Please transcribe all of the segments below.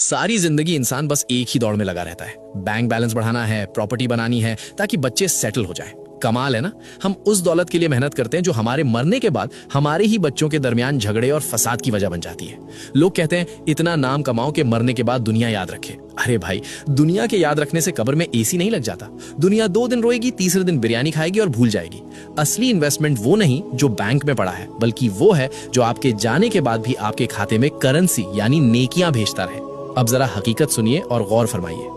सारी जिंदगी इंसान बस एक ही दौड़ में लगा रहता है। बैंक बैलेंस बढ़ाना है, प्रॉपर्टी बनानी है ताकि बच्चे सेटल हो जाएं। कमाल है ना। हम उस दौलत के लिए मेहनत करते हैं जो हमारे मरने के बाद हमारे ही बच्चों के दरमियान झगड़े और फसाद की वजह बन जाती है। लोग कहते हैं इतना नाम कमाओ कि मरने के बाद दुनिया याद रखे। अरे भाई, दुनिया के याद रखने से कब्र में एसी नहीं लग जाता। दुनिया 2 दिन रोएगी, तीसरे दिन बिरयानी खाएगी और भूल जाएगी। असली इन्वेस्टमेंट वो नहीं जो बैंक में पड़ा है, बल्कि वो है जो आपके जाने के बाद भी आपके खाते में करेंसी यानी नेकियां भेजता रहे। अब जरा हकीकत सुनिए और गौर फरमाइए।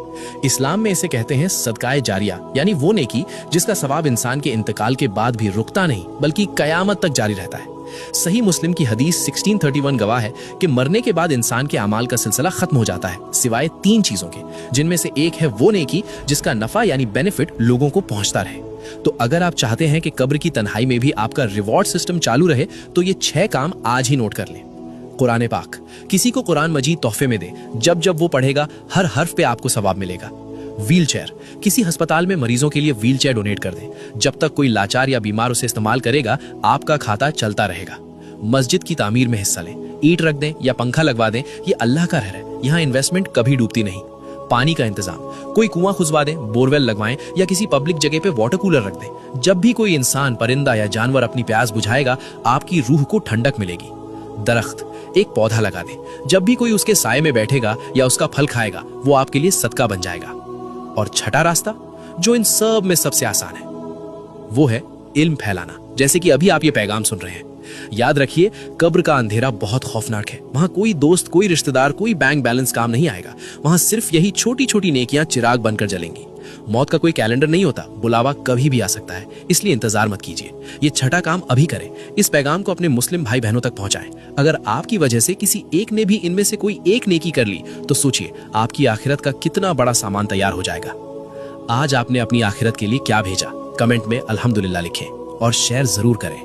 इस्लाम में इसे कहते हैं सदकाए जारिया, यानी वो नेकी जिसका सवाब इंसान के इंतकाल के बाद भी रुकता नहीं बल्कि कयामत तक जारी रहता है। सही मुस्लिम की हदीस 1631 गवाह है कि मरने के बाद इंसान के अमाल का सिलसिला खत्म हो जाता है सिवाय 3 चीजों के, जिनमें से एक है वो नेकी जिसका नफा यानी बेनिफिट लोगों को पहुंचता रहे। तो अगर आप चाहते हैं कि कब्र की तन्हाई में भी आपका रिवॉर्ड सिस्टम चालू रहे तो ये 6 काम आज ही नोट कर लें। कुरान पाक, किसी को कुरान मजीद तोहफे में दे। जब जब वो पढ़ेगा हर हर्फ पे आपको सवाब मिलेगा। व्हील चेयर, किसी अस्पताल में मरीजों के लिए व्हील चेयर डोनेट कर दें। जब तक कोई लाचार या बीमार उसे इस्तेमाल करेगा आपका खाता चलता रहेगा। मस्जिद की तामीर में हिस्सा लें, ईंट रख दें या पंखा लगवा दें, ये अल्लाह का घर है, यहाँ इन्वेस्टमेंट कभी डूबती नहीं। पानी का इंतजाम, कोई कुआं खुदवा दें, बोरवेल लगवाएं या किसी पब्लिक जगह पे वाटर कूलर रख दें। जब भी कोई इंसान, परिंदा या जानवर अपनी प्यास बुझाएगा आपकी रूह को ठंडक मिलेगी। दरख्त, एक पौधा लगा दें। जब भी कोई उसके साए में बैठेगा या उसका फल खाएगा वो आपके लिए सदका बन जाएगा। और छठा रास्ता जो इन सब में सबसे आसान है वो है इल्म फैलाना, जैसे कि अभी आप ये पैगाम सुन रहे हैं। याद रखिए, कब्र का अंधेरा बहुत खौफनाक है। वहां कोई दोस्त, कोई रिश्तेदार, कोई बैंक बैलेंस काम नहीं आएगा। वहां सिर्फ यही छोटी छोटी नेकियां चिराग बनकर जलेंगी। मौत का कोई कैलेंडर नहीं होता, बुलावा कभी भी आ सकता है, इसलिए इंतजार मत कीजिए। ये छठा काम अभी करें। इस पैगाम को अपने मुस्लिम भाई बहनों तक पहुंचाएं। अगर आपकी वजह से किसी एक ने भी इनमें से कोई एक नेकी कर ली तो सोचिए आपकी आखिरत का कितना बड़ा सामान तैयार हो जाएगा। आज आपने अपनी आखिरत के लिए क्या भेजा? कमेंट में अल्हम्दुलिल्लाह लिखें और शेयर जरूर करें।